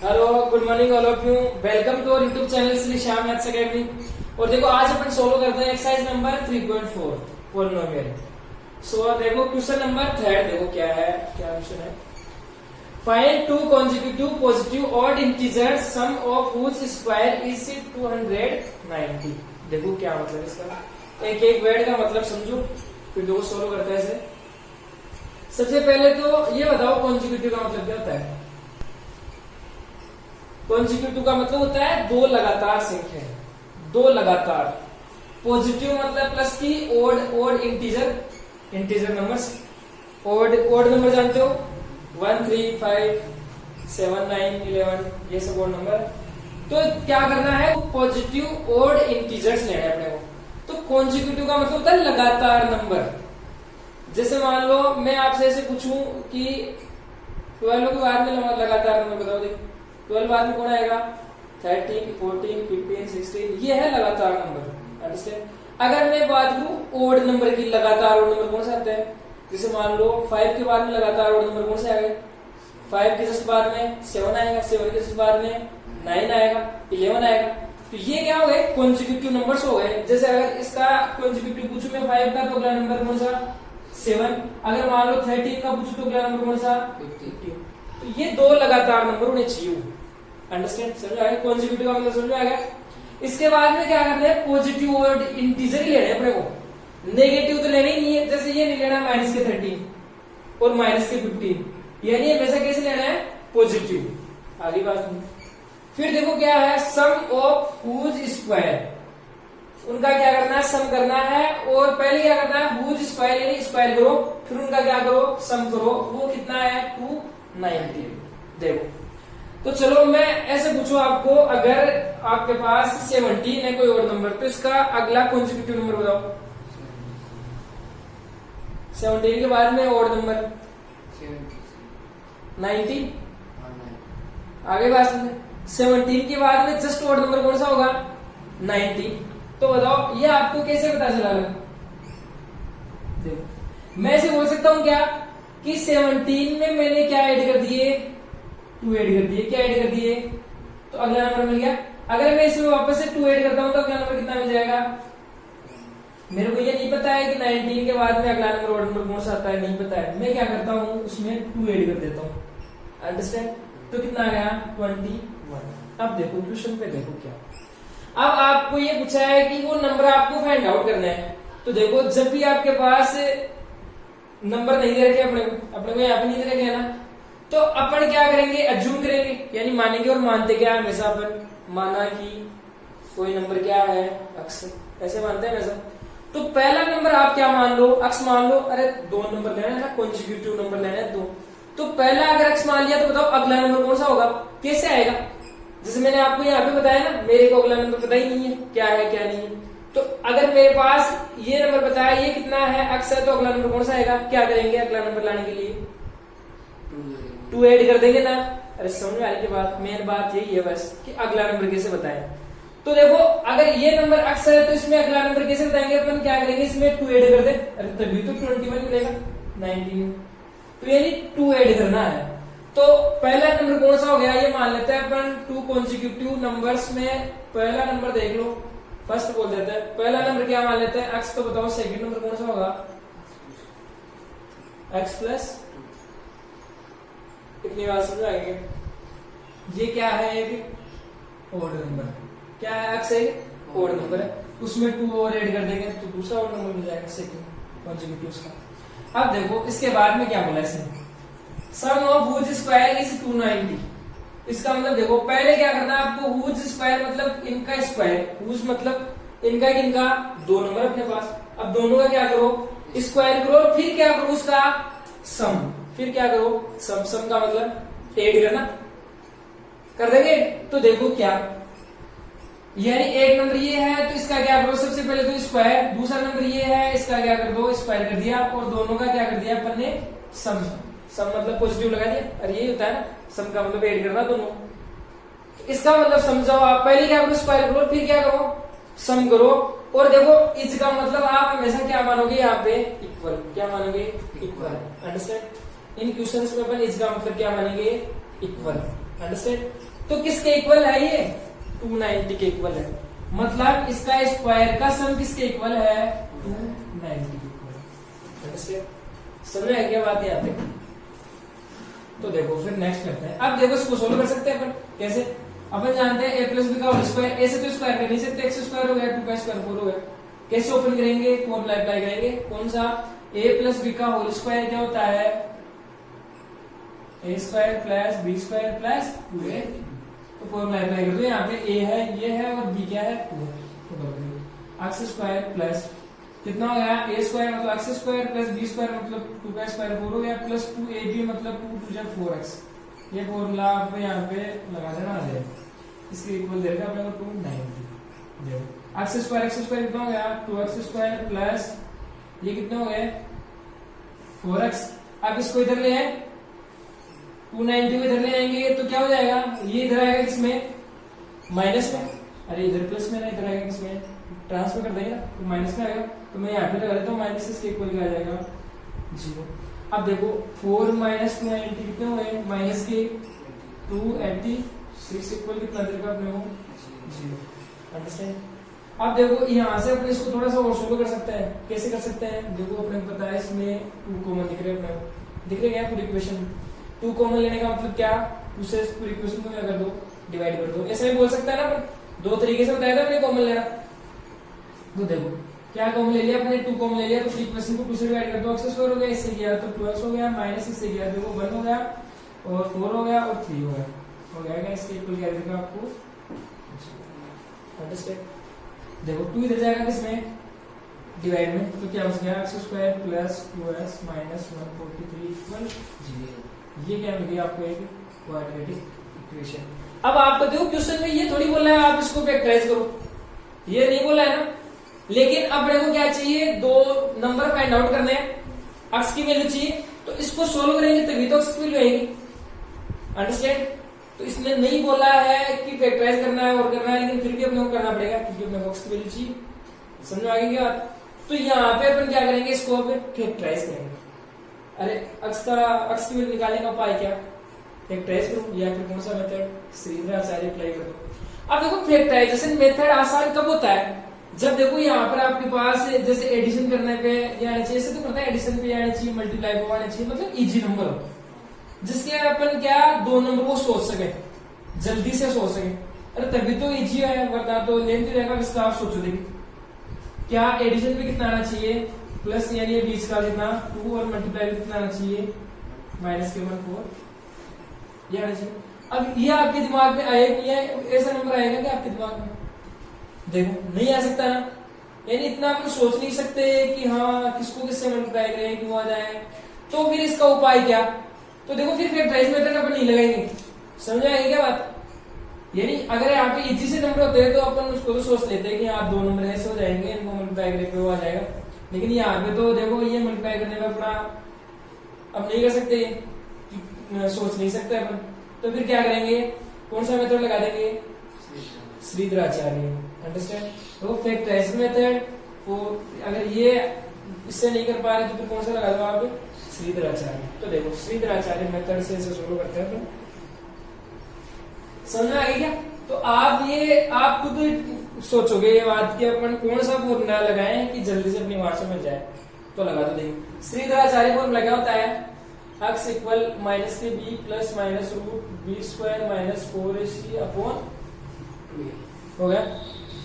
Hello, good morning all of you. Welcome to our YouTube channel Shri Shyam maths academy. और देखो आज अपन solve करते हैं एक्सरसाइज नंबर 3.4 पॉलिनोमियल। सो देखो क्वेश्चन नंबर 3 देखो क्या है, क्या क्वेश्चन है। Find two consecutive positive odd integers sum of which square is 290। देखो क्या मतलब इसका, एक एक वर्ड का मतलब समझो फिर देखो सोल्व करते हैं इसे। सबसे पहले तो ये बताओ कॉन्जिक्यूटिव का मतलब क्या होता है। कॉन्जिक्यूटिव का मतलब होता है दो लगातार संख्या, दो लगातार। पॉजिटिव मतलब प्लस की, odd integer numbers. Odd number जानते हो, 1 3 5 7 9 11 ये सब ओड नंबर। तो क्या करना है, पॉजिटिव ओड इंटीजर्स लेना है अपने को। तो कॉन्जिक्यूटिव का मतलब होता है लगातार नंबर। जैसे मान लो मैं आपसे ऐसे पूछूं कि 12 के बाद में लगातार नंबर बताओ। देखो 12 बाद में कौन आएगा, 13 14 15 16, ये है लगातार नंबर। अंडरस्टैंड। अगर मैं बात करूं ओड नंबर की, लगातार ओड नंबर कौन से आते हैं। जैसे मान लो 5 के बाद में लगातार ओड नंबर कौन से आ गए, 5 के जस्ट बाद में 7 आएगा, 7 के जस्ट बाद में 9 आएगा, 11 आएगा। तो ये क्या हो गए, कॉन्जिक्यूटिव नंबर्स हो गए। जैसे अगर इसका कॉन्जिक्यूटिव पूछूं मैं 5 का, तो अगला नंबर कौन सा 7। अगर मान लो 13 का पूछूं तो अगला नंबर कौन सा 15। तो ये दो लगातार नंबर होने चाहिए। अंडरस्टैंड, समझ आ गया। कॉन्जिक्यूटिव का मतलब समझ आ गया। इसके बाद में क्या करना है, पॉजिटिव और इंटीजर ही लेना है अपने को। नेगेटिव तो लेना ही नहीं है। जैसे ये नहीं लेना माइनस के 13 और माइनस के 15, यानी हमेशा कैसे लेना है, पॉजिटिव। आगे बात नहीं। फिर देखो क्या है, सम ऑफ व्हिच स्क्वायर, उनका क्या करना है, सम करना है। और पहले क्या करना है, व्हिच स्क्वायर यानी स्क्वायर करो, फिर उनका क्या करो, सम करो। वो कितना है, 290। देखो तो चलो मैं ऐसे पूछूं आपको, अगर आपके पास 17 है कोई और नंबर, तो इसका अगला कॉन्जिक्यूटिव नंबर बताओ। 17 के बाद में और नंबर 90। आगे बात सुनिए, 17 के बाद में जस्ट और नंबर कौन सा होगा, 90। तो बताओ ये आपको कैसे पता चला। देखो मैं ऐसे बोल सकता हूं क्या कि 17 में मैंने क्या ऐड कर दिए, 2 ऐड कर दिए। क्या ऐड कर दिए, तो अगला नंबर मिल गया। अगर मैं इसमें वापस से 2 ऐड करता हूं तो अगला नंबर कितना मिल जाएगा। मेरे को ये नहीं पता है कि 19 के बाद में अगला नंबर और नंबर कौन सा आता है, नहीं पता है। मैं क्या करता हूं, उसमें 2 ऐड कर देता हूं। अंडरस्टैंड। तो कितना आ गया, 21। अब देखो क्वेश्चन पे देखो क्या, अब आपको ये पूछा है कि वो नंबर आपको फाइंड आउट करना है। तो देखो जब भी आपके पास नंबर नहीं दे रखे, अपने को यहाँ पे नहीं दे रखे है ना, तो अपन क्या करेंगे, अज्यूम करेंगे, यानी मानेंगे। और मानते क्या है हमेशा, अपन माना कि कोई नंबर क्या है, अक्स, ऐसे मानते हैं हमेशा। तो पहला नंबर आप क्या मान लो, अक्स मान लो। अरे 2 नंबर लेना है ना, कॉन्जिक्यूटिव नंबर लेना है 2। तो पहला अगर अक्स मान लिया तो बताओ अगला नंबर कौन सा होगा, कैसे आएगा। जैसे मैंने आपको यहाँ पे बताया ना, मेरे को अगला नंबर पता ही नहीं है क्या है क्या नहीं है। तो अगर मेरे पास ये नंबर बताया, ये कितना है, अक्स है, तो अगला नंबर कौन सा आएगा। क्या करेंगे अगला नंबर लाने के लिए, 2 ऐड कर देंगे ना। अरे समझ में आने के बाद मेन बात यही है बस कि अगला नंबर कैसे बताएं। तो देखो अगर ये नंबर अक्स है तो इसमें अगला नंबर कैसे बताएंगे, अपन क्या करेंगे, इसमें 2 ऐड कर दे। अरे तभी तो 21 मिलेगा 19। तो यानी 2 ऐड करना है। तो पहला नंबर कौन सा हो गया, ये मान लेते हैं अपन 2 कॉन्जिक्यूटिव नंबर्स में। पहला नंबर देख लो, फर्स्ट बोल देते हैं। पहला नंबर क्या मान लेते हैं, अक्स। तो बताओ सेकंड नंबर कौन सा होगा, एक्स प्लस। इतनी बात समझ आएगी। ये क्या है, एक ओड नंबर। क्या है, अक्स एक ओड नंबर है, उसमें 2 और ऐड कर देंगे तो दूसरा ओड नंबर मिल जाएगा, सेकंड कॉन्जिक्यूटिव का। अब देखो इसके बाद में क्या बोला इसने, सम ऑफ व्हिच स्क्वायर इज 290। इसका मतलब देखो पहले क्या करना है आपको, व्हिच स्क्वायर मतलब इनका स्क्वायर, व्हिच मतलब इनका किनका, 2 नंबर अपने पास। अब दोनों का क्या करो, स्क्वायर करो, फिर क्या करो उसका सम, फिर क्या करो सम। सम का मतलब ऐड करना, कर देंगे। तो देखो क्या, यानी एक नंबर ये है तो इसका क्या करो, सबसे पहले तो स्क्वायर। दूसरा नंबर ये है, इसका क्या कर दो, स्क्वायर कर दिया। और दोनों का क्या कर दिया अपन ने, सम। सम मतलब पॉजिटिव लगा दिया। अरे ये होता है ना, सम का मतलब ऐड करना दोनों। इसका मतलब समझाओ आप, पहले क्या करो, स्क्वायर करो, फिर क्या करो, सम करो। और देखो इज का मतलब आप हमेशा क्या मानोगे, यहाँ पे इक्वल। क्या मानोगे, इक्वल। अंडरस्टैंड। इन क्वेश्चंस में अपन इज का मतलब क्या मानेंगे, इक्वल। अंडरस्टैंड। तो किसके इक्वल है ये? 290 के इक्वल है। मतलब इसका स्क्वायर का सम किसके इक्वल है? 290 के इक्वल। समझ में क्या बात यहाँ तक? तो देखो फिर नेक्स्ट करते हैं। अब देखो इसको सोल्व कर सकते हैं अपन। कैसे? अपन जानते हैं a प्लस बी का होल स्क्वायर, ए से तो स्क्वायर कर नहीं सकते, एक्स स्क्वायर हो गया, 2 का स्क्वायर 4 हो गया। कैसे ओपन करेंगे? फॉर्मूला अप्लाई करेंगे। कौन सा? a प्लस बी का होल स्क्वायर क्या होता है? a square plus b square plus 2a। तो फॉर्मूला अप्लाई कर दो। यहाँ पे a है, ये है, और b क्या है? 2 है। तो एक्स स्क्वायर प्लस कितना हो गया? a स्क्वायर मतलब x square plus b square मतलब 2 का स्क्वायर 4 हो गया, प्लस 2ab मतलब 2 2 4x। ये फॉर्मूला आप यहाँ पे लगा देना आ जाए। इसके इक्वल देगा अपने को 290। एक्स स्क्वायर कितना हो गया? 2x स्क्वायर प्लस ये कितने हो गए? 4x। अब इसको इधर ले आए, 290 को इधर ले आएंगे तो क्या हो जाएगा? ये इधर आएगा किसमें? माइनस में। अरे इधर प्लस में ना, इधर आएगा किसमें? ट्रांसफर कर देंगे ना, तो माइनस में आएगा। तो मैं यहाँ पे लगा देता हूँ माइनस, इसके इक्वल क्या आ जाएगा? 0। अब देखो 4 माइनस 290 कितने हुए? माइनस के 286 इक्वल कितना देगा अपने को? 0। अंडरस्टैंड? अब देखो यहाँ से अपने इसको थोड़ा सा और सोल्व कर सकते हैं। कैसे कर सकते हैं? देखो अपने को पता है इसमें 2 कॉमन दिख रहे हैं अपने को। दिख रहे क्या पूरी इक्वेशन? 2 कॉमन लेने का मतलब क्या? 2 से पूरी इक्वेशन को क्या कर दो? डिवाइड कर दो। ऐसे भी बोल सकता है ना, दो तरीके से बताया था अपने कॉमन लेना। तो देखो क्या कॉमन ले लिया अपने? 2 कॉमन ले लिया, तो इक्वेशन को 2 से डिवाइड कर दो। एक्स स्क्वायर हो गया, इससे गया तो 2x हो गया, माइनस इससे गया देखो 1 हो गया, और 4 हो गया, और 3 हो गया। हो गया इसके इक्वल क्या देगा आपको? अंडरस्टैंड? देखो 2 इधर जाएगा किसमें? डिवाइड में, तो क्या हो गया? X square plus 2x minus 143 equal 0। ये क्या मिल गया आपको? एक क्वाड्रेटिक इक्वेशन। अब आपको देखो क्वेश्चन में ये थोड़ी बोला है आप इसको फैक्टराइज करो, ये नहीं बोला है ना। लेकिन अब अपने को क्या चाहिए? 2 नंबर फाइंड आउट करने हैं, एक्स की वैल्यू चाहिए, तो इसको सोल्व करेंगे तभी तो एक्स की वैल्यू आएगी। अंडरस्टैंड? तो इसने नहीं बोला है कि फैक्टराइज करना है और करना है, लेकिन फिर भी अपने को करना पड़ेगा क्योंकि अपने को एक्स की वैल्यू चाहिए। समझ में आ गई क्या बात? तो यहाँ पे अपन क्या करेंगे? इसको फैक्टराइज करेंगे। अरे एक्स की वैल्यू निकालने का उपाय क्या? फैक्टराइज करो, या फिर कौन सा मेथड? श्रीधराचार्य अप्लाई करो। अब देखो फैक्टराइजेशन मेथड आसान कब होता है? जब देखो यहाँ पर आपके पास जैसे एडिशन करने पे या आना चाहिए, ऐसे तो करता है एडिशन पे आना चाहिए, मल्टीप्लाई पे आना चाहिए, मतलब इजी नंबर हो जिसके अपन क्या 2 नंबर को सोच सके, जल्दी से सोच सके। अरे तभी तो इजी है, वरना तो लेंथ रहेगा। इसका आप सोचो देखिए क्या एडिशन पे कितना आना चाहिए? प्लस यानी बीच का कितना 2, और मल्टीप्लाई कितना आना चाहिए? माइनस के 1 4 ये आना चाहिए। अब ये आपके दिमाग में आएगा, ऐसा नंबर आएगा क्या आपके दिमाग में? देखो नहीं आ सकता ना, यानी इतना अपन सोच नहीं सकते कि हाँ किसको किससे मल्टीप्लाई करें क्यों आ जाए। तो फिर इसका उपाय क्या? तो देखो फिर फैक्टराइज मेथड अपन नहीं लगाएंगे। समझ आएगी क्या बात? यानी अगर यहाँ पे इजी से नंबर होते हैं तो अपन उसको तो सोच लेते हैं कि हाँ 2 नंबर ऐसे हो जाएंगे, इनको मल्टीप्लाई करके वो आ जाएगा। लेकिन यहाँ पे तो देखो ये मल्टीप्लाई करने में अपना अब नहीं कर सकते, सोच नहीं सकते अपन। तो फिर क्या करेंगे? कौन सा मेथड लगा देंगे? श्रीधराचार्य। अंडरस्टैंड? तो फैक्टराइज मेथड को अगर ये इससे नहीं कर पा रहे तो फिर कौन सा लगा दो आप? श्रीधराचार्य। तो देखो श्रीधराचार्य मेथड से इसे सोल्व करते हैं। समझ आ गई क्या? तो आप खुद सोचोगे ये बात कि अपन कौन सा फॉर्मूला लगाएं कि जल्दी से अपनी बात समझ जाए। तो लगा दो देखिए श्रीधराचार्य फॉर्मूला क्या होता है? x इक्वल माइनस के b plus minus root b square minus 4ac upon 2a। हो गया?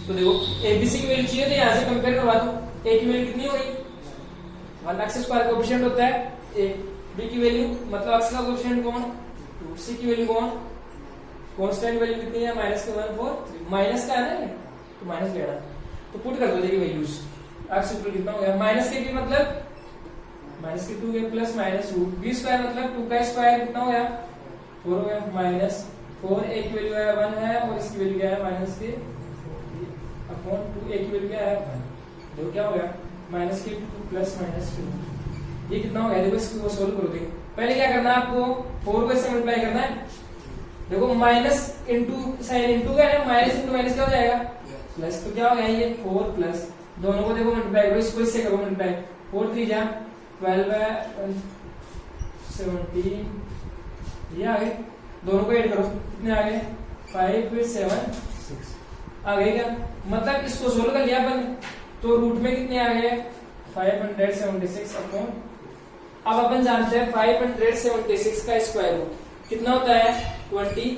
तो देखो एबीसी की वैल्यू चाहिए तो यहाँ से कंपेयर करवा दो। a की वैल्यू कितनी होगी? 1x स्क्वायर कोएफिशिएंट होता है a, b की वैल्यू मतलब x का कोएफिशिएंट कौन? 2, c की वैल्यू कौन? कांस्टेंट वैल्यू कितनी है? माइनस के 1 4 3 माइनस का है ना, तो माइनस लेना। तो पुट कर दो देखिए वैल्यूज। x इक्वल कितना हो गया? माइनस के b मतलब माइनस के 2a plus minus root b square मतलब 2 का स्क्वायर कितना हो गया? 4 हो गया, माइनस 4 a की वैल्यू है 1 है और इसकी वैल्यू क्या है? माइनस के अपॉन 2a की वैल्यू क्या है? 1। देखो क्या हो गया? माइनस के 2 प्लस माइनस 2 ये कितना हो गया? देखो इसको सोल्व करो। देखो पहले क्या करना है आपको? 4 को इससे मल्टीप्लाई करना है। देखो माइनस इंटू साइन इंटू का है, माइनस इंटू माइनस क्या हो जाएगा? प्लस। तो क्या हो गया? ये 4 प्लस दोनों को देखो मल्टीप्लाई करो, इसको इससे करो मल्टीप्लाई। 4 3 जा 12 है 17 ये आ गए, दोनों को ऐड करो कितने आ गए? 5 फिर 7 6 आ गई क्या? मतलब इसको सोल्व कर लिया अपन, तो रूट में कितने आ गए? 576 अपॉन, अब अपन जानते हैं 576 का स्क्वायर रूट कितना होता है? 24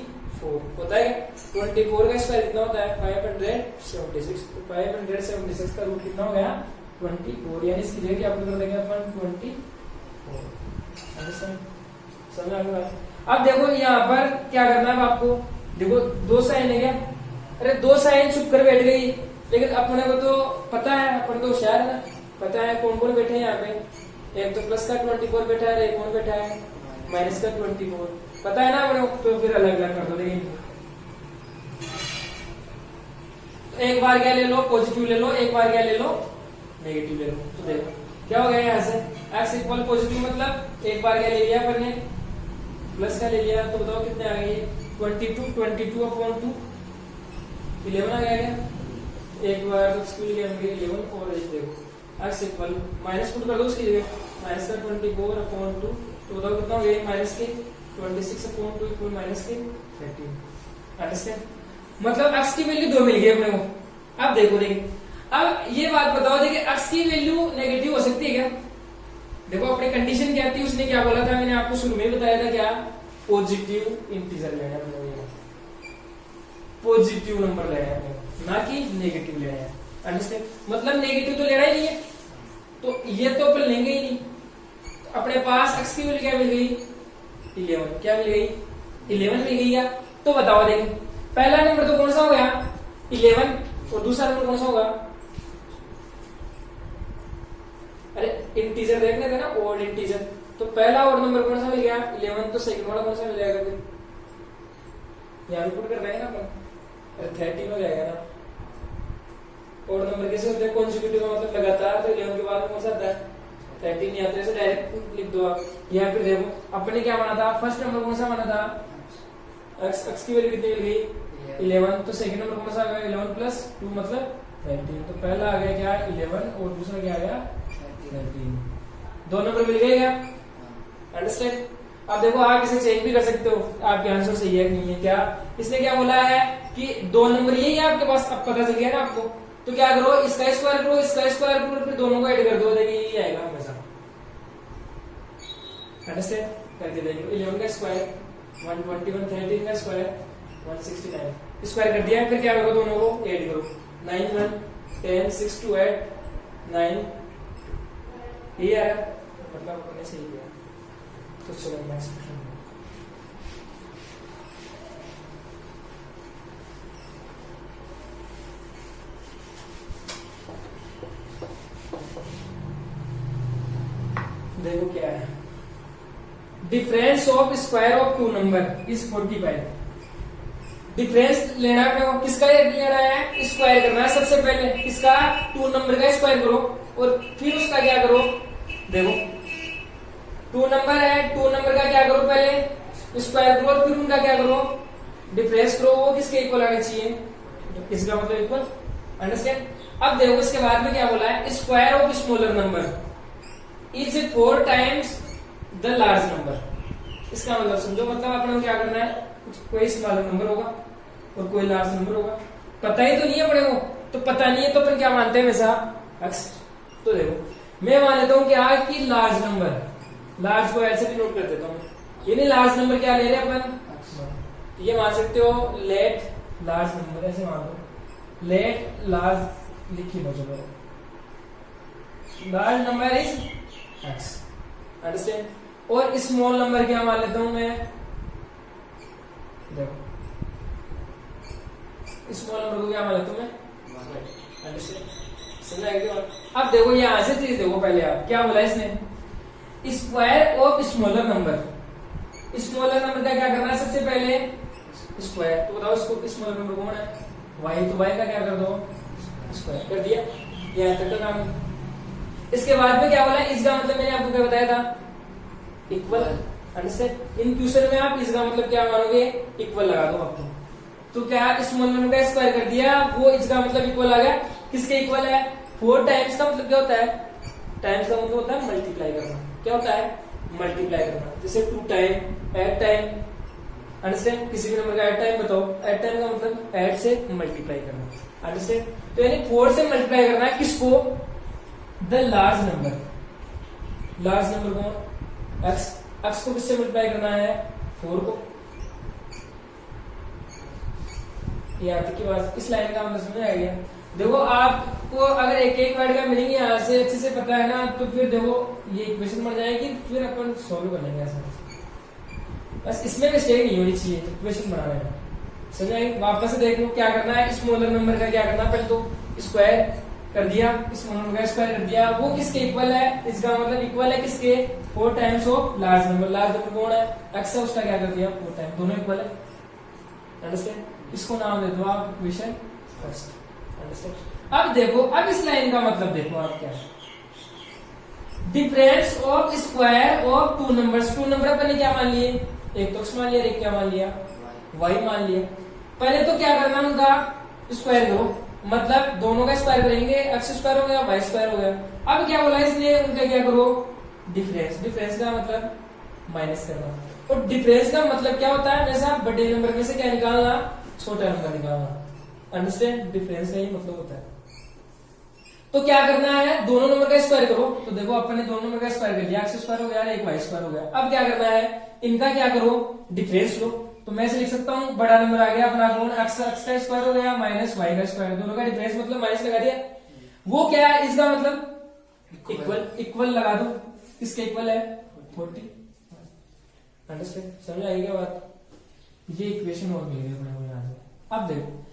होता है। 24 का स्क्वायर कितना होता है? 576। तो 576 का रूट कितना हो गया? 24, यानी इसकी जगह क्या कर देंगे अपन? 24। समझ आ गया? अब देखो यहाँ पर क्या करना है आपको, देखो दो साइन है क्या? अरे दो साइन छुप कर बैठ गई, लेकिन अपने को तो पता है, अपन तो होशियार है ना, पता है कौन कौन बैठे हैं यहाँ पे। एक तो प्लस का 24 बैठा है, एक कौन बैठा है? माइनस का 24, पता है ना अपने को, तो फिर अलग अलग कर दो। देखिए तो एक बार क्या ले लो? पॉजिटिव ले लो, एक बार क्या ले लो? नेगेटिव ले लो। तो देखो क्या हो गया यहाँ से? x इक्वल पॉजिटिव मतलब एक बार क्या ले लिया अपन ने? प्लस का ले लिया, तो बताओ कितने आ गए? 22 अपॉन 2 11 आ गया क्या? एक बार तो इसके लिए 11 और एक देखो x इक्वल माइनस पुट कर दो उसकी जगह, माइनस का 24 अपॉन 2, तो बताओ कितना हो गया? माइनस के 26 अपॉन 2 इक्वल माइनस के 13। अंडरस्टैंड? मतलब x की वैल्यू 2 मिल गई अपने को। अब देखो अब ये बात बताओ, देखिए x की वैल्यू नेगेटिव हो सकती है क्या? देखो अपनी कंडीशन क्या थी, उसने क्या बोला था, मैंने आपको शुरू में बताया था क्या? पॉजिटिव इंटीजर लेना है, पॉजिटिव नंबर लेना है, ना कि नेगेटिव लेना है। अंडरस्टैंड? मतलब नेगेटिव तो लेना ही नहीं है, तो ये तो अपन लेंगे ही नहीं। तो अपने पास x की वैल्यू क्या मिल गई? 11। क्या मिल गई? 11 मिल गई क्या? तो बताओ, देखिए पहला नंबर तो कौन सा हो गया? 11, और दूसरा नंबर कौन सा होगा? अरे इंटीजर देखने थे ना, ओड इंटीजर, तो पहला ओड नंबर कौन सा मिल गया? 11, तो सेकंड वाला कौन सा मिल जाएगा? फिर यहाँ पुट कर देंगे ना अपन, अरे 13 हो जाएगा ना। ओड नंबर कैसे होते हैं? कॉन्सेक्यूटिव का मतलब लगातार, तो 11 के बाद कौन सा आता है? 13 नहीं आता, ऐसे डायरेक्ट लिख दो आप। यहाँ पे देखो अपने क्या माना था? फर्स्ट नंबर कौन सा माना था? x की वैल्यू कितनी मिल गई? 11, तो सेकंड नंबर कौन सा आ गया? 11 प्लस 2 मतलब 13, तो पहला आ गया क्या? 11 और दूसरा क्या आ गया? 13। दो नंबर मिल गए क्या? अंडरस्टैंड? अब देखो आप इसे चेक भी कर सकते हो, आपके आंसर सही है कि नहीं है। क्या इसने क्या बोला है कि दो नंबर यही है आपके पास, अब पता चल गया ना आपको। तो क्या करो, इसका स्क्वायर करो, इसका स्क्वायर करो, फिर दोनों को ऐड कर दो, देखिए यही आएगा हमेशा। अंडरस्टैंड? करके देखो 11 का स्क्वायर 121, 13 का स्क्वायर 169, स्क्वायर कर दिया। फिर क्या करो, दोनों को ऐड करो, 9 1 10 6 2 8 9, ये आया, मतलब अपने सही किया। तो चलो नेक्स्ट क्वेश्चन। देखो क्या है, difference of square of two number is 45। Difference लेना है, किसका लेना है? स्क्वायर करना है। सबसे पहले इसका 2 नंबर का स्क्वायर करो, और फिर उसका क्या करो, देखो 2 नंबर है, 2 नंबर का क्या करो, पहले स्क्वायर करो, और फिर उनका क्या करो, डिफरेंस करो। वो किसके इक्वल आना चाहिए? इसका मतलब इक्वल। अंडरस्टैंड? अब देखो इसके बाद में क्या बोला है, square of smaller number is 4 times the large number. इसका मतलब समझो, मतलब अपने को क्या करना है, कोई स्मॉलर नंबर होगा और कोई लार्ज नंबर होगा, पता ही तो नहीं है अपने को, तो पता नहीं है तो अपन क्या मानते हैं हमेशा? x। तो देखो मैं मान लेता हूँ क्या कि लार्ज नंबर, लार्ज को ऐसे भी नोट कर देता हूँ, यानी लार्ज नंबर क्या ले रहे हैं अपन, ये मान सकते हो लेट लार्ज नंबर, ऐसे मान लो लेट लार्ज लिखी लो, चलो large number is x। Understand? और स्मॉल नंबर क्या मान लेता हूं मैं, देखो स्मॉल नंबर को क्या मान लेता हूं मैं, अंडरस्टैंड? समझ आएगा? अब देखो यहां से चीज देखो, पहले आप क्या बोला इसने, square of smaller number. Smaller number का क्या करना है, सबसे पहले स्क्वायर। तो बताओ इसको स्मॉलर नंबर कौन है, y, तो y का क्या कर दो, स्क्वायर कर दिया, यहां तक का काम। इसके बाद में क्या बोला, इसका मतलब मैंने आपको क्या बताया था, इक्वल। अंडरस्टैंड? इन क्वेश्चन में आप इसका मतलब क्या मानोगे, इक्वल लगा दो आपको। तो क्या स्मॉल नंबर का स्क्वायर कर दिया, वो इसका मतलब इक्वल आ गया। किसके इक्वल है? 4 टाइम्स का मतलब क्या होता है, टाइम्स का मतलब होता है मल्टीप्लाई करना। क्या होता है? मल्टीप्लाई करना। जैसे 2 टाइम 8 टाइम अंडरस्टैंड। किसी भी नंबर का एट टाइम बताओ, एट टाइम का मतलब एट से मल्टीप्लाई करना, अंडरस्टैंड। तो यानी 4 से मल्टीप्लाई करना है किसको, the large number, large number को एक्स, एक्स को किससे मल्टीप्लाई करना है, 4 को। यहाँ तक की बात, इस लाइन का मतलब समझ आ गया। देखो आपको अगर एक एक वर्ड का मीनिंग यहाँ से अच्छे से पता है ना, तो फिर देखो ये इक्वेशन बन जाएगी, फिर अपन सॉल्व कर लेंगे ऐसा। बस इसमें मिस्टेक नहीं होनी चाहिए इक्वेशन बनाने में, समझ आई। वापस से देख लो क्या करना है, स्मॉलर नंबर का क्या करना है, पहले तो स्क्वायर कर दिया, स्मॉलर नंबर का स्क्वायर कर दिया, वो किसके इक्वल है, इसका मतलब इक्वल है किसके, 4 times of large number. Large number कौन है, एक्स है, उसका क्या कर दिया 4 टाइम, दोनों इक्वल है, अंडरस्टैंड। इसको नाम दे दो आप इक्वेशन फर्स्ट, अंडरस्टैंड। अब देखो, अब इस लाइन का मतलब देखो आप क्या, difference of square of 2 numbers. 2 number अपन ने क्या मान लिए, एक तो x मान लिया, एक क्या मान लिया, y मान लिया। पहले तो क्या करना, उनका स्क्वायर करो, मतलब दोनों का स्क्वायर करेंगे, एक्स स्क्वायर हो गया, वाई स्क्वायर हो गया। अब क्या बोला इसलिए, उनका क्या करो, डिफरेंस। डिफरेंस का मतलब माइनस करना, और डिफरेंस का मतलब क्या होता है, हमेशा बड़े नंबर में से क्या निकालना, छोटा नंबर निकालना, अंडरस्टैंड। डिफरेंस का ही मतलब होता है। तो क्या करना है, दोनों नंबर का स्क्वायर करो। तो देखो अपन ने दोनों नंबर का स्क्वायर कर लिया, एक्स स्क्वायर हो गया, एक वाई स्क्वायर हो गया। अब क्या करना है, इनका क्या करो, डिफरेंस लो। तो मैं ऐसे लिख सकता हूँ, बड़ा नंबर आ गया अपना कौन, एक्स, एक्स का स्क्वायर हो गया माइनस वाई का स्क्वायर, दोनों का डिफरेंस मतलब माइनस लगा दिया। वो क्या है, इसका मतलब इक्वल, इक्वल लगा दो, किसके इक्वल है, 40, अंडरस्टैंड। समझ आएगी क्या बात। ये इक्वेशन और मिल गई अपने को यहाँ से। अब देखो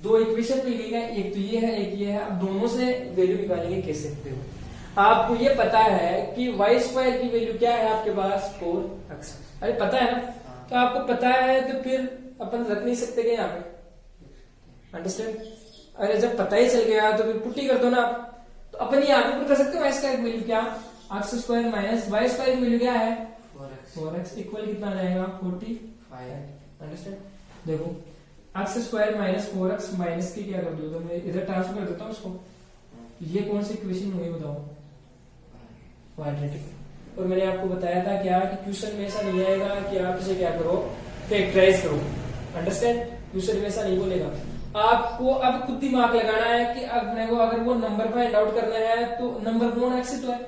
दो इक्वेशन मिल गई है, एक तो ये है, एक ये है। अब दोनों से वैल्यू निकालेंगे कैसे, देखो आपको ये पता है कि वाई स्क्वायर की वैल्यू क्या है आपके पास, 4x। अरे पता है ना, तो आपको पता है तो फिर अपन रख नहीं सकते क्या यहाँ पे, अंडरस्टैंड। अरे जब पता ही चल गया तो फिर पुट्टी कर दो ना आप। तो अपन यहाँ पे पुट कर सकते हो, वाई स्क्वायर की वैल्यू क्या, x square minus y square की वैल्यू क्या है, 4x इक्वल कितना आ जाएगा, 45, अंडरस्टैंड। देखो x square minus 4x minus की क्या कर दो, तो मैं इधर ट्रांसफर कर देता हूँ इसको। ये कौन सी इक्वेशन हुई बताओ, क्वाड्रेटिक। और मैंने आपको बताया था क्या कि क्वेश्चन में ऐसा नहीं आएगा कि आप इसे क्या करो, फैक्टराइज करो, अंडरस्टैंड। क्वेश्चन में ऐसा नहीं बोलेगा, आपको अब खुद दिमाग लगाना है कि अपने को अगर वो नंबर फाइंड आउट करना है तो नंबर कौन, एक्स तो है,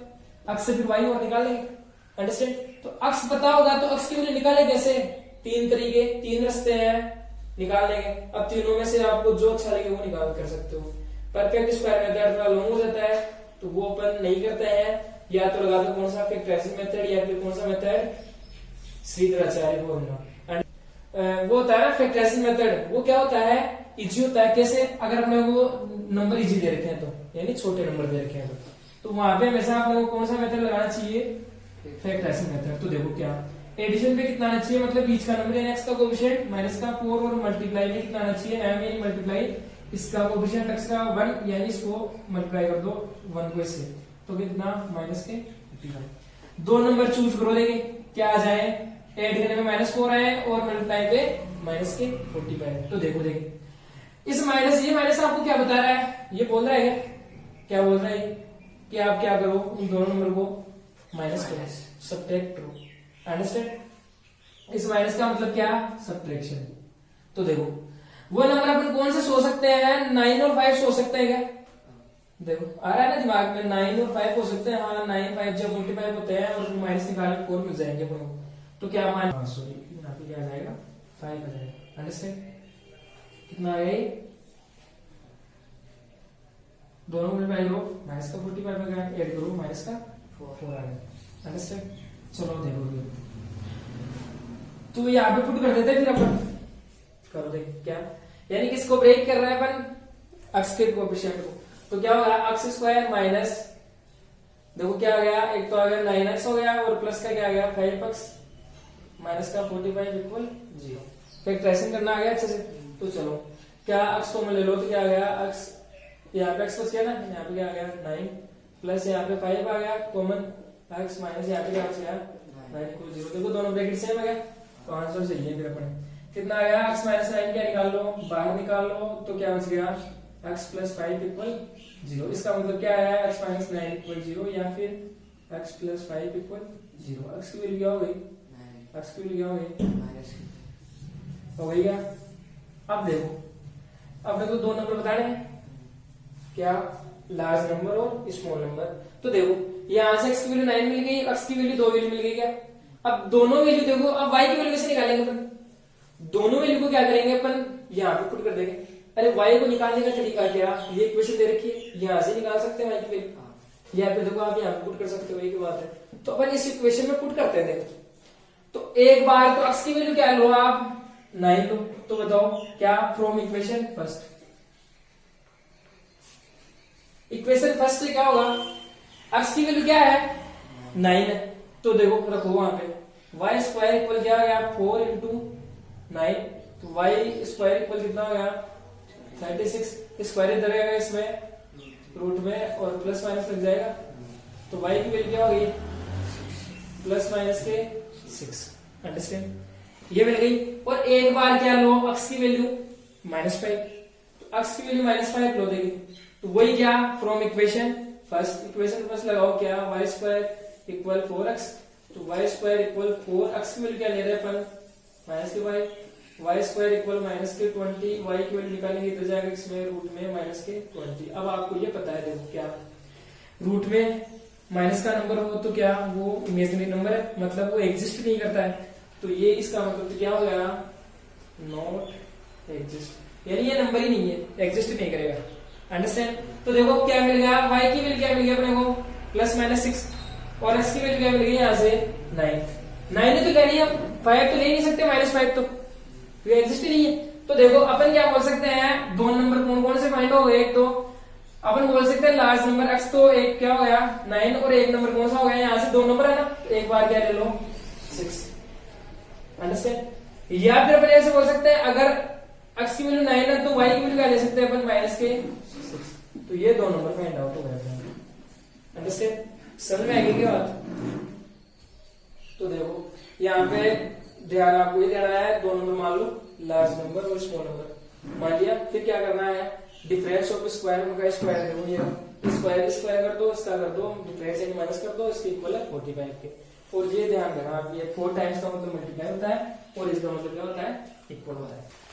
एक्स से फिर वाई और निकालेंगे, अंडरस्टैंड। तो एक्स पता होगा तो एक्स की वैल्यू निकाले कैसे, 3 तरीके, 3 रास्ते हैं निकालने के। अब तीनों में से आपको जो अच्छा लगे वो निकाल कर सकते हो। परफेक्ट स्क्वायर मेथड थोड़ा लॉन्ग हो जाता है तो वो अपन नहीं करते हैं, या तो लगा दो कौन सा फैक्टराइजिंग मेथड, या फिर कौन सा मेथड, श्रीधराचार्य फॉर्मूला। वो होता है ना फैक्टराइजिंग मेथड, वो क्या होता है, इजी होता है। कैसे, अगर अपने को नंबर इजी दे रखे हैं तो, यानी छोटे नंबर दे रखे हैं तो वहां पे हमेशा अपने को कौन सा मेथड लगाना चाहिए, फैक्टराइजिंग मेथड। तो देखो क्या, एडिशन पे कितना आना चाहिए, मतलब बीच का नंबर यानी एक्स का कोएफिशिएंट माइनस का 4, और मल्टीप्लाई में कितना आना चाहिए, m यानी मल्टीप्लाई इसका कोएफिशिएंट एक्स का 1, यानी इसको मल्टीप्लाई कर दो 1 को इससे, तो कितना माइनस के 55। दो नंबर चूज करो, देंगे क्या आ जाए, ऐड करने में -4 आए और मल्टीप्लाई पे माइनस के 45। तो देखो देखिए इस माइनस, ये माइनस आपको क्या बता रहा है, ये बोल रहा है क्या बोल रहा है कि आप क्या करो, उन दोनों नंबर को माइनस करो, सब्ट्रैक्ट करो, अंडरस्टैंड। इस माइनस का मतलब क्या, सब्ट्रैक्शन। तो देखो वो नंबर अपन कौन से सो सकते हैं, 9 और 5 सो सकते हैं क्या, देखो आ रहा है ना दिमाग में, 9 और 5 हो सकते हैं। हाँ 9 5 जब 45 होते हैं और माइनस निकाले 4 मिल जाएंगे अपन को, तो क्या मान, सॉरी यहाँ पे क्या आ जाएगा, 5 आ जाएगा, अंडरस्टैंड। कितना आ गया, दोनों मल्टीप्लाई करो, माइनस का 45 आ गया, ऐड करो माइनस का 4 आ गया, अंडरस्टैंड। चलो देखो तो यहाँ पे पुट कर देते हैं, फिर अपन करो देख क्या, यानी किसको ब्रेक कर रहे हैं अपन, एक्स के कोएफिशिएंट को। तो क्या होगा, एक्स स्क्वायर माइनस, देखो क्या आ गया, एक तो आ गया 9x हो गया और प्लस का क्या आ गया 5x माइनस का 45 इक्वल 0। फैक्टराइजिंग करना आ गया अच्छे से। तो चलो क्या x को ले लो, तो क्या आ गया x, यहाँ पे x बच गया ना, यहाँ पे क्या आ गया 9 प्लस यहाँ पे 5 आ गया कॉमन, x माइनस यहाँ पे क्या बच गया 9 इक्वल 0। देखो दोनों ब्रैकेट सेम आ गया, तो आंसर सही है। फिर अपन कितना आ गया, x माइनस 9 क्या निकाल लो, बाहर निकाल लो, तो क्या बच गया x प्लस 5 इक्वल 0। इसका मतलब क्या है, x माइनस 9 इक्वल 0 या फिर x प्लस 5 इक्वल 0। x की वैल्यू क्या हो गई, x की वैल्यू क्या हो गई हो गई क्या? अब देखो, अब देखो दो नंबर बताने हैं, क्या? लार्ज नंबर और स्मॉल नंबर। तो देखो यहां से x की वैल्यू 9 मिल गई, x की वैल्यू 2 वैल्यू मिल गई क्या? अब दोनों वैल्यू देखो, अब y की वैल्यू कैसे निकालेंगे अपन? दोनों वैल्यू को क्या करेंगे अपन, यहाँ पे पुट कर देंगे। अरे y को निकालने का तरीका क्या? ये इक्वेशन दे रखी है, यहाँ से निकाल सकते हैं y की वैल्यू। यहाँ पे देखो आप यहाँ पे पुट कर सकते हो, वही की बात है। तो अपन इस इक्वेशन में पुट करते हैं। तो एक बार तो x की वैल्यू क्या लो आप, 9 लो। तो बताओ क्या? From equation first, equation first से क्या होगा? x की वैल्यू क्या है? 9 है। तो देखो रखो वहां पे y स्क्वायर इक्वल क्या हो गया? 4 इंटू 9। तो y स्क्वायर इक्वल कितना हो गया? 36। स्क्वायर इधर आएगा इसमें रूट में और प्लस माइनस लग जाएगा। तो y की वैल्यू क्या होगी? प्लस माइनस के 6। अंडरस्टैंड? ये मिल गई। और एक बार क्या लो, x की वैल्यू -5। तो x की वैल्यू -5 लो देगी। तो वही क्या? From equation first, equation first लगाओ क्या? y square equal 4x। तो y स्क्वायर इक्वल 4x की वैल्यू क्या ले रहे हैं अपन? माइनस के y स्क्वायर इक्वल माइनस के 20। y की वैल्यू निकालेंगे, इधर जाएगा इसमें रूट में माइनस के 20। अब आपको ये पता है, देखो क्या रूट में माइनस का नंबर हो तो क्या वो इमेजिनरी नंबर है, मतलब वो एग्जिस्ट नहीं करता है। तो ये इसका मतलब तो क्या हो गया? नॉट एग्जिस्ट, यानी ये नंबर ही नहीं है, एग्जिस्ट नहीं करेगा। अंडरस्टैंड? तो देखो क्या मिल गया? y की वैल्यू क्या मिल गया अपने को? +6। और x की वैल्यू क्या मिल गई यहाँ से? 9 है। तो क्या नहीं, हम 5 तो ले नहीं सकते, -5 तो ये एग्जिस्ट ही नहीं है। तो देखो अपन क्या बोल सकते हैं, दो नंबर कौन कौन से फाइंड हो गए? एक तो अपन बोल सकते हैं लार्ज नंबर x, तो एक क्या हो गया? 9। और एक नंबर कौन सा हो गया? यहाँ से 2 नंबर है ना, तो एक बार क्या ले लो? 6। अंडरस्टैंड? या फिर अपन ऐसे बोल सकते हैं, अगर x की वैल्यू 9 है तो y की वैल्यू क्या ले सकते हैं अपन? -6। तो ये 2 नंबर फाइंड आउट हो गए। अंडरस्टैंड? समझ में आएगी क्या बात? तो देखो यहाँ पे ध्यान आपको ये देना है, 2 नंबर मान लो, लार्ज नंबर और स्मॉल नंबर मान लिया। फिर क्या करना है? डिफरेंस ऑफ स्क्वायर का स्क्वायर देखो, ये स्क्वायर कर दो, इसका कर दो डिफरेंस, यानी माइनस कर दो, इसके इक्वल है 45 के। और ये ध्यान देना आप, ये 4 टाइम्स का मतलब मल्टीप्लाई होता है और इसका मतलब क्या होता है? इक्वल होता है।